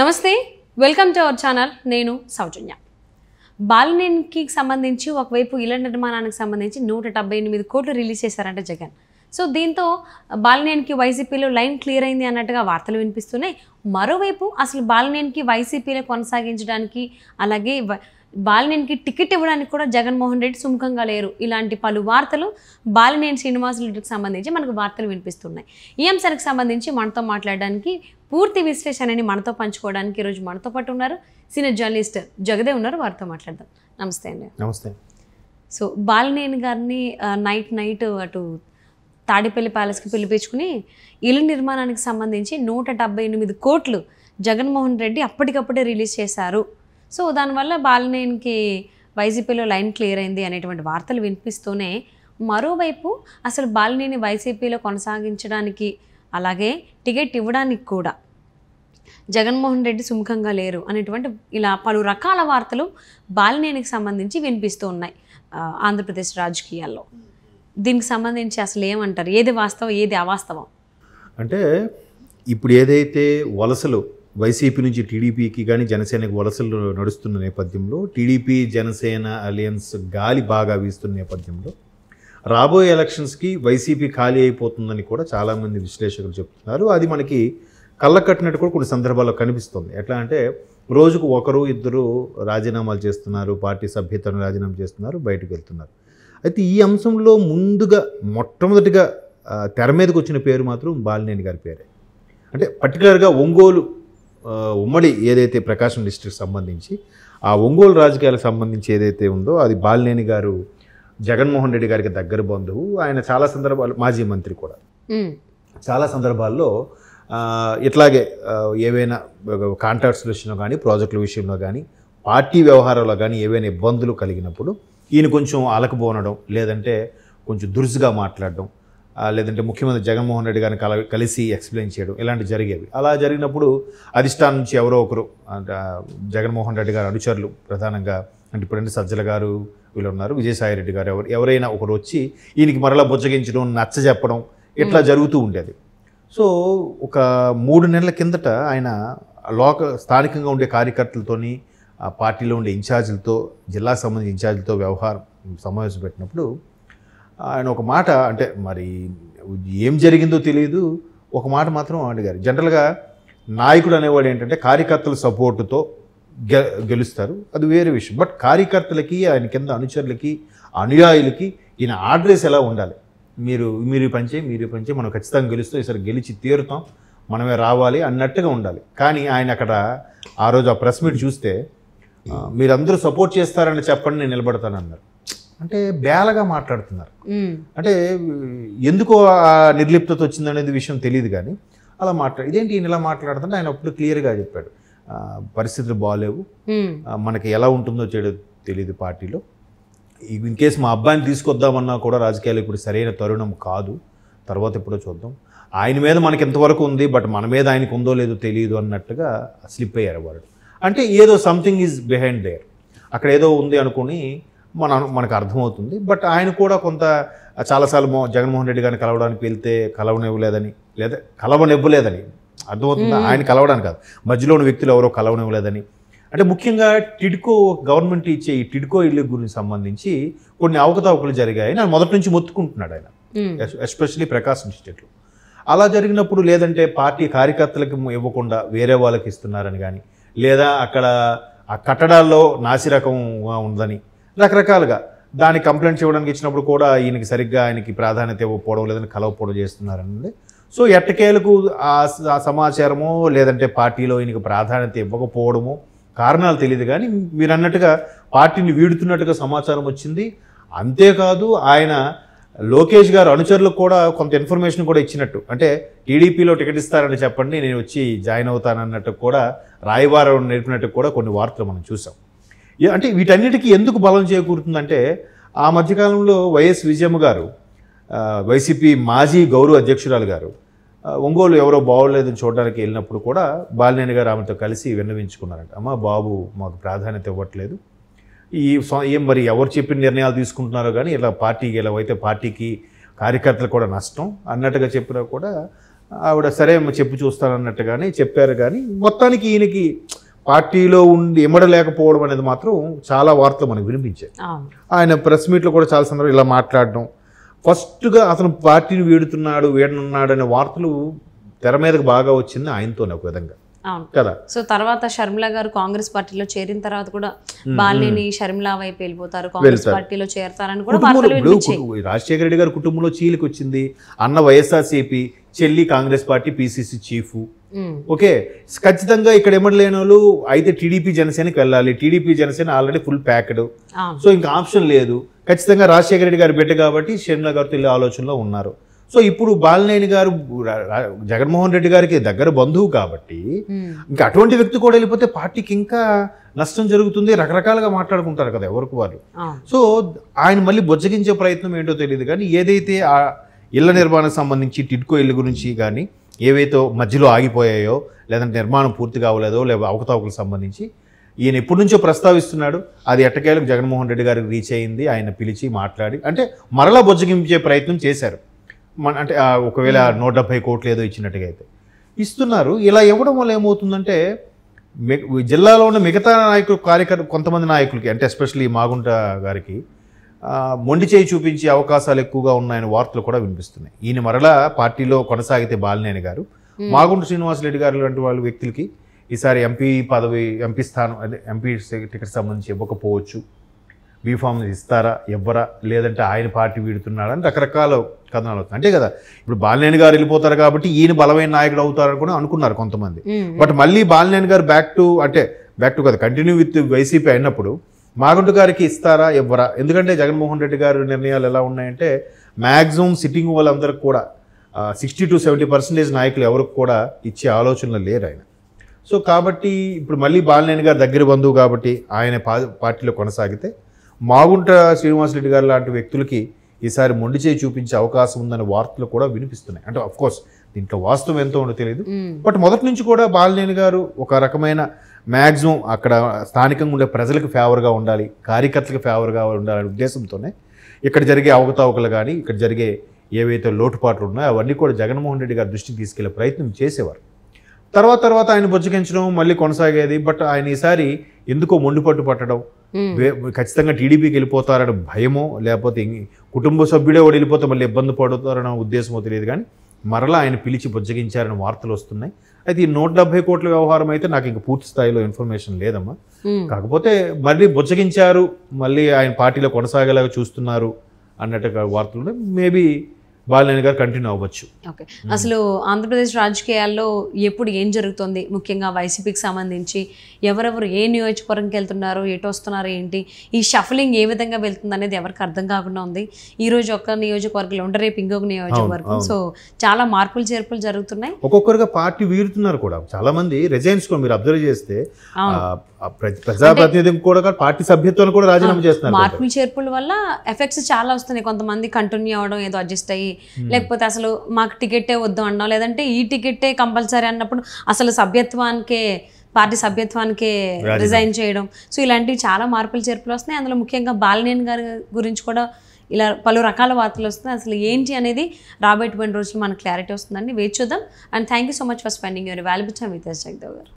నమస్తే, welcome to our channel. నేను సౌజన్య. బాలినేనికి సంబంధించి ఒకవైపు ఇళ్ల నిర్మాణానికి సంబంధించి 178 కోట్లు రిలీజ్ చేశారంట జగన్. సో దీంతో బాలినేనికి వైసీపీలో లైన్ క్లియర్ అయింది అన్నట్టుగా వార్తలు వినిపిస్తున్నాయి. మరోవైపు అసలు బాలినేనికి వైసీపీలో కొనసాగించడానికి అలాగే బాలినేనికి టికెట్ ఇవ్వడానికి కూడా జగన్మోహన్ రెడ్డి సుముఖంగా లేరు. ఇలాంటి పలు వార్తలు బాలినేని శ్రీనివాసరెడ్డికి సంబంధించి మనకు వార్తలు వినిపిస్తున్నాయి. ఈ అంశానికి సంబంధించి మనతో మాట్లాడడానికి పూర్తి విశ్లేషణని మనతో పంచుకోవడానికి ఈరోజు మనతో పాటు ఉన్నారు సీనియర్ జర్నలిస్ట్ జగదేవ్ ఉన్నారు. వారితో మాట్లాడదాం. నమస్తే అండి. నమస్తే. సో బాలినేని గారిని నైట్ అటు తాడిపల్లి ప్యాలెస్కి పిలిపించుకుని ఇల్లు నిర్మాణానికి సంబంధించి 178 కోట్లు జగన్మోహన్ రెడ్డి అప్పటికప్పుడే రిలీజ్ చేశారు. సో దానివల్ల బాలినేనికి వైసీపీలో లైన్ క్లియర్ అయింది అనేటువంటి వార్తలు వినిపిస్తూనే మరోవైపు అసలు బాలినేని వైసీపీలో కొనసాగించడానికి అలాగే టికెట్ ఇవ్వడానికి కూడా జగన్మోహన్ రెడ్డి సుముఖంగా లేరు అనేటువంటి ఇలా పలు రకాల వార్తలు బాలినేనికి సంబంధించి వినిపిస్తూ ఉన్నాయి ఆంధ్రప్రదేశ్ రాజకీయాల్లో. దీనికి సంబంధించి అసలు ఏమంటారు? ఏది వాస్తవం, ఏది అవాస్తవం? అంటే ఇప్పుడు ఏదైతే వలసలు వైసీపీ నుంచి టీడీపీకి కానీ జనసేనకి వలసలు నడుస్తున్న నేపథ్యంలో టీడీపీ జనసేన అలయన్స్ గాలి బాగా వీస్తున్న నేపథ్యంలో రాబోయే ఎలక్షన్స్కి వైసీపీ ఖాళీ అయిపోతుందని కూడా చాలామంది విశ్లేషకులు చెప్తున్నారు. అది మనకి కళ్ళ కట్టినట్టు కూడా కొన్ని సందర్భాల్లో కనిపిస్తుంది. ఎట్లా అంటే రోజుకు ఒకరు ఇద్దరు రాజీనామాలు చేస్తున్నారు, పార్టీ సభ్యతను రాజీనామా చేస్తున్నారు, బయటకు వెళ్తున్నారు. అయితే ఈ అంశంలో ముందుగా మొట్టమొదటిగా తెర మీదకి వచ్చిన పేరు మాత్రం బాలినేని గారి పేరే. అంటే పర్టికులర్గా ఒంగోలు ఉమ్మడి ఏదైతే ప్రకాశం డిస్ట్రిక్ట్ సంబంధించి ఆ ఒంగోలు రాజకీయాలకు సంబంధించి ఏదైతే ఉందో అది బాలినేని గారు జగన్మోహన్ రెడ్డి గారికి దగ్గర బంధువు. ఆయన చాలా సందర్భాలు మాజీ మంత్రి కూడా. చాలా సందర్భాల్లో ఇట్లాగే ఏవైనా కాంట్రాక్ట్స్ విషయంలో కానీ ప్రాజెక్టుల విషయంలో కానీ పార్టీ వ్యవహారాల్లో కానీ ఏవైనా ఇబ్బందులు కలిగినప్పుడు ఈయన కొంచెం అలకపోనడం, లేదంటే కొంచెం దురుసుగా మాట్లాడడం, లేదంటే ముఖ్యమంత్రి జగన్మోహన్ రెడ్డి గారిని కలిసి ఎక్స్ప్లెయిన్ చేయడం ఇలాంటివి జరిగేవి. అలా జరిగినప్పుడు అధిష్టానం నుంచి ఎవరో ఒకరు జగన్మోహన్ రెడ్డి గారు అనుచరులు ప్రధానంగా అంటే ఇప్పుడంటే సజ్జల గారు వీళ్ళు ఉన్నారు, విజయసాయి రెడ్డి గారు ఎవరైనా ఒకరు వచ్చి ఈయనకి మరలా బుజ్జగించడం, నచ్చ చెప్పడం ఇట్లా జరుగుతూ ఉండేది. సో ఒక 3 నెలల కిందట ఆయన స్థానికంగా ఉండే కార్యకర్తలతోని పార్టీలో ఉండే ఇన్ఛార్జీలతో, జిల్లాకు సంబంధించిన ఇన్ఛార్జీలతో సమావేశం పెట్టినప్పుడు ఆయన ఒక మాట, అంటే మరి ఏం జరిగిందో తెలియదు, ఒక మాట మాత్రం అడిగారు. జనరల్గా నాయకుడు అనేవాడు ఏంటంటే కార్యకర్తల సపోర్టుతో గెలుస్తారు, అది వేరే విషయం. బట్ కార్యకర్తలకి, ఆయన కింద అనుచరులకి, అనుయాయులకి ఈయన అడ్రస్ ఎలా ఉండాలి? మీరు పంచే మనం ఖచ్చితంగా గెలుస్తాం, ఈసారి గెలిచి తీరుతాం, మనమే రావాలి అన్నట్టుగా ఉండాలి. కానీ ఆయన అక్కడ ఆ రోజు ఆ ప్రెస్ మీట్ చూస్తే మీరందరూ సపోర్ట్ చేస్తారని చెప్పండి, నేను నిలబడతానన్నారు. అంటే బేలగా మాట్లాడుతున్నారు. అంటే ఎందుకో ఆ నిర్లిప్తత వచ్చిందనేది విషయం తెలియదు, కానీ అలా ఇదేంటి ఈయన ఇలా మాట్లాడుతుంటే ఆయన అప్పుడు క్లియర్గా చెప్పాడు, పరిస్థితులు బాగాలేవు, మనకి ఎలా ఉంటుందో తెలియదు పార్టీలో. ఇన్ కేసు మా అబ్బాయిని తీసుకొద్దామన్నా కూడా రాజకీయాలు ఇప్పుడు సరైన తరుణం కాదు, తర్వాత ఎప్పుడో చూద్దాం, ఆయన మీద మనకి ఎంతవరకు ఉంది, బట్ మన మీద ఆయనకు ఉందో లేదో తెలియదు అన్నట్టుగా స్లిప్ అయ్యారు వాళ్ళు. అంటే ఏదో సంథింగ్ ఈజ్ బిహైండ్ దేర్, అక్కడ ఏదో ఉంది అనుకుని మనకు అర్థమవుతుంది. బట్ ఆయన కూడా కొంత చాలాసార్లు జగన్మోహన్ రెడ్డి గారిని కలవడానికి వెళ్తే కలవనివ్వలేదని, లేదా కలవనివ్వలేదని అర్థమవుతుందా, ఆయన కలవడానికి కాదు, మధ్యలోని వ్యక్తులు ఎవరో కలవనివ్వలేదని. అంటే ముఖ్యంగా టిడ్కో గవర్నమెంట్ ఇచ్చే ఈ టిడ్కో ఇల్లు గురించి సంబంధించి కొన్ని అవకతవకలు జరిగాయని ఆయన మొదటి నుంచి మొత్తుకుంటున్నాడు ఆయన, ఎస్పెషల్లీ ప్రకాశం డిస్ట్రిక్ట్లో. అలా జరిగినప్పుడు లేదంటే పార్టీ కార్యకర్తలకు ఇవ్వకుండా వేరే వాళ్ళకి ఇస్తున్నారని కానీ, లేదా అక్కడ ఆ కట్టడాల్లో నాసిరకంగా ఉందని రకరకాలుగా దానికి కంప్లైంట్స్ ఇవ్వడానికి ఇచ్చినప్పుడు కూడా ఈయనకి సరిగ్గా ఆయనకి ప్రాధాన్యత ఇవ్వకపోవడం, లేదని కలవకపోవడం చేస్తున్నారని. సో ఎట్టకేలకు ఆ సమాచారమో లేదంటే పార్టీలో ఈయనకి ప్రాధాన్యత ఇవ్వకపోవడమో కారణాలు తెలియదు, కానీ మీరు అన్నట్టుగా పార్టీని వీడుతున్నట్టుగా సమాచారం వచ్చింది. అంతేకాదు ఆయన లోకేష్ గారు అనుచరులకు కూడా కొంత ఇన్ఫర్మేషన్ కూడా ఇచ్చినట్టు, అంటే టీడీపీలో టికెట్ ఇస్తారని చెప్పండి, నేను వచ్చి జాయిన్ అవుతానన్నట్టు కూడా రాయబారం నేర్పినట్టు కూడా కొన్ని వార్తలు మనం చూసాం. అంటే వీటన్నిటికీ ఎందుకు బలం చేకూరుతుందంటే ఆ మధ్యకాలంలో వైఎస్ విజయమ్మ గారు, వైసీపీ మాజీ గౌరవ అధ్యక్షురాలు గారు ఒంగోలు ఎవరో బాగోలేదని చూడడానికి వెళ్ళినప్పుడు కూడా బాలినేని గారు ఆమెతో కలిసి విన్నవించుకున్నారంట, అమ్మ బాబు మాకు ప్రాధాన్యత ఇవ్వట్లేదు, ఏం మరి ఎవరు చెప్పిన నిర్ణయాలు తీసుకుంటున్నారో కానీ ఇలా పార్టీకి ఇలా అయితే పార్టీకి కార్యకర్తలు కూడా నష్టం అన్నట్టుగా చెప్పినా కూడా ఆవిడ సరే చెప్పు చూస్తానన్నట్టుగానే చెప్పారు. కానీ మొత్తానికి ఈయనకి పార్టీలో ఉండి ఇమ్మడలేకపోవడం అనేది మాత్రం చాలా వార్తలు మనకు వినిపించాయి. ఆయన ప్రెస్ మీట్లో కూడా చాలా సందర్భాలు ఇలా మాట్లాడడం, ఫస్ట్గా అతను పార్టీని వీడనున్నాడు అనే వార్తలు తెర మీదకి బాగా వచ్చింది ఆయనతోనే ఒక విధంగా కదా. సో తర్వాత షర్మిల గారు కాంగ్రెస్ పార్టీలో చేరిన తర్వాత కూడా బాలినేని షర్మిల వైపు వెళ్ళిపోతారు, కాంగ్రెస్ పార్టీలో చేరతారని కూడా వార్తలు వినిపించాయి. రాజశేఖర రెడ్డి గారి కుటుంబంలో చీలికి వచ్చింది. అన్న వైఎస్ఆర్సీపీ, చెల్లి Congress party PCC chief. Okay, ఖచ్చితంగా ఇక్కడ ఇమ్మడలేని వాళ్ళు అయితే టీడీపీ జనసేనకి వెళ్ళాలి. TDP Janasena already full packed, so ఇంకా ఆప్షన్ లేదు. ఖచ్చితంగా రాజశేఖర రెడ్డి గారు బిడ్డ కాబట్టి షర్మిల గారితో వెళ్ళే ఆలోచనలో ఉన్నారు. సో ఇప్పుడు బాలినేని గారు జగన్మోహన్ రెడ్డి గారికి దగ్గర బంధువు కాబట్టి ఇంకా అటువంటి వ్యక్తి కూడా వెళ్ళిపోతే పార్టీకి ఇంకా నష్టం జరుగుతుంది. రకరకాలుగా మాట్లాడుకుంటారు కదా ఎవరికి వారు. సో ఆయన మళ్ళీ బొజ్జగించే ప్రయత్నం ఏంటో తెలియదు. కానీ ఏదైతే ఆ ఇళ్ల నిర్మాణానికి సంబంధించి టిడ్కో ఇల్లు గురించి కానీ ఏవైతే మధ్యలో ఆగిపోయాయో, లేదంటే నిర్మాణం పూర్తి కావలేదో, లేదా అవకతవకలకు సంబంధించి ఈయన ఎప్పటి నుంచో ప్రస్తావిస్తున్నాడు. అది ఎట్టకేలకు జగన్మోహన్ రెడ్డి గారికి రీచ్ అయింది. ఆయన పిలిచి మాట్లాడి అంటే మరలా బొజ్జగించే ప్రయత్నం చేశారు. అంటే ఒకవేళ 170 కోట్లు ఏదో ఇచ్చినట్టుగా అయితే ఇస్తున్నారు. ఇలా ఇవ్వడం వల్ల ఏమవుతుందంటే జిల్లాలో ఉన్న మిగతా నాయకులు, కార్యకర్తలు, కొంతమంది నాయకులకి అంటే ఎస్పెషల్లీ మాగుంట గారికి మొండి చేయి చూపించే అవకాశాలు ఎక్కువగా ఉన్నాయని వార్తలు కూడా వినిపిస్తున్నాయి. ఈయన మరలా పార్టీలో కొనసాగితే బాలినేని గారు, మాగుంట శ్రీనివాసరెడ్డి గారు లాంటి వాళ్ళ వ్యక్తులకి ఈసారి ఎంపీ పదవి, ఎంపీ స్థానం, అదే ఎంపీ టికెట్ సంబంధించి ఇవ్వకపోవచ్చు. బీఫామ్ ఇస్తారా, ఇవ్వరా, లేదంటే ఆయన పార్టీ వీడుతున్నారా అని రకరకాల కథనాలు అవుతాయి. అంతే కదా, ఇప్పుడు బాలినేని గారు వెళ్ళిపోతారు కాబట్టి ఈయన బలమైన నాయకుడు అవుతారని కూడా అనుకున్నారు కొంతమంది. బట్ మళ్ళీ బాలినేని గారు బ్యాక్ టు కదా కంటిన్యూ విత్ వైసీపీ అయినప్పుడు మాగుంట గారికి ఇస్తారా, ఇవ్వరా? ఎందుకంటే జగన్మోహన్ రెడ్డి గారి నిర్ణయాలు ఎలా ఉన్నాయంటే మ్యాక్సిమం సిట్టింగ్ వాళ్ళందరికీ కూడా 60 to 70% నాయకులు ఎవరికి కూడా ఇచ్చే ఆలోచనలు లేరు ఆయన. సో కాబట్టి ఇప్పుడు మళ్ళీ బాలినేని గారు దగ్గర బంధువు కాబట్టి ఆయన పార్టీలో కొనసాగితే మాగుంట శ్రీనివాసరెడ్డి గారు లాంటి వ్యక్తులకి ఈసారి మొండి చేయి చూపించే అవకాశం ఉందనే వార్తలు కూడా వినిపిస్తున్నాయి. అంటే అఫ్కోర్స్ దీంట్లో వాస్తవం ఎంతో ఉండో తెలియదు. బట్ మొదటి నుంచి కూడా బాలినేని గారు ఒక రకమైన మ్యాక్సిమం అక్కడ స్థానికంగా ఉండే ప్రజలకు ఫేవర్గా ఉండాలి, కార్యకర్తలకు ఫేవర్గా ఉండాలనే ఉద్దేశంతోనే ఇక్కడ జరిగే అవకతవకలు కానీ, ఇక్కడ జరిగే ఏవైతే లోటుపాట్లు ఉన్నాయో అవన్నీ కూడా జగన్మోహన్ రెడ్డి గారి దృష్టికి తీసుకెళ్లే ప్రయత్నం చేసేవారు. తర్వాత ఆయన బుజ్జగించడం మళ్ళీ కొనసాగేది. బట్ ఆయన ఈసారి ఎందుకో మొండిపట్టు పట్టడం, ఖచ్చితంగా టీడీపీకి వెళ్ళిపోతారని భయమో, లేకపోతే కుటుంబ సభ్యుడే వాడు వెళ్ళిపోతే మళ్ళీ ఇబ్బంది పడుతారన్న ఉద్దేశమో తెలియదు. కానీ మరలా ఆయన పిలిచి బుజ్జగించారని వార్తలు వస్తున్నాయి. అయితే ఈ 170 కోట్ల వ్యవహారం అయితే నాకు ఇంక పూర్తి స్థాయిలో ఇన్ఫర్మేషన్ లేదమ్మా. కాకపోతే మళ్ళీ బుజ్జగించారు, మళ్ళీ ఆయన పార్టీలో కొనసాగేలాగా చూస్తున్నారు అన్నట్టుగా వార్తలు మేబీ బాలినేని గారు కంటిన్యూ అవ్వచ్చు. ఓకే, అసలు ఆంధ్రప్రదేశ్ రాజకీయాల్లో ఎప్పుడు ఏం జరుగుతుంది, ముఖ్యంగా వైసీపీకి సంబంధించి ఎవరెవరు ఏ నియోజకవర్గంకి వెళ్తున్నారు, ఎటు వస్తున్నారు, ఏంటి ఈ షఫలింగ్ ఏ విధంగా వెళ్తుంది అనేది ఎవరికి అర్థం కాకుండా ఉంది. ఈ రోజు ఒక నియోజకవర్గంలో ఉంటే రేపు ఇంకొక నియోజకవర్గం. సో చాలా మార్పులు చేర్పులు జరుగుతున్నాయి. ఒక్కొక్కరుగా పార్టీ వీరుతున్నారు కూడా. చాలా మంది రిజైన్స్ కూడా మీరు అబ్జర్వ్ చేస్తే ప్రజాప్రతినిధి కూడా పార్టీ సభ్యత్వాన్ని కూడా రాజీనామా చేస్తున్నారు. మార్పులు చేర్పుల వల్ల ఎఫెక్ట్స్ చాలా వస్తున్నాయి. కొంతమంది కంటిన్యూ అవ్వడం, ఏదో అడ్జస్ట్ అయ్యి, లేకపోతే అసలు మాకు టికెట్టే వద్దు అన్నాం, లేదంటే ఈ టికెట్టే కంపల్సరీ అన్నప్పుడు అసలు పార్టీ సభ్యత్వానికే రిజైన్ చేయడం. సో ఇలాంటివి చాలా మార్పులు చేర్పులు వస్తున్నాయి. అందులో ముఖ్యంగా బాలినేని గారి గురించి కూడా ఇలా పలు రకాల వార్తలు వస్తున్నాయి. అసలు ఏంటి అనేది రాబోయేటువంటి రోజులు మనకు క్లారిటీ వస్తుందండి. వేచి చూద్దాం. And thank you so much for spending your valuable time with us, Jagdev గారు.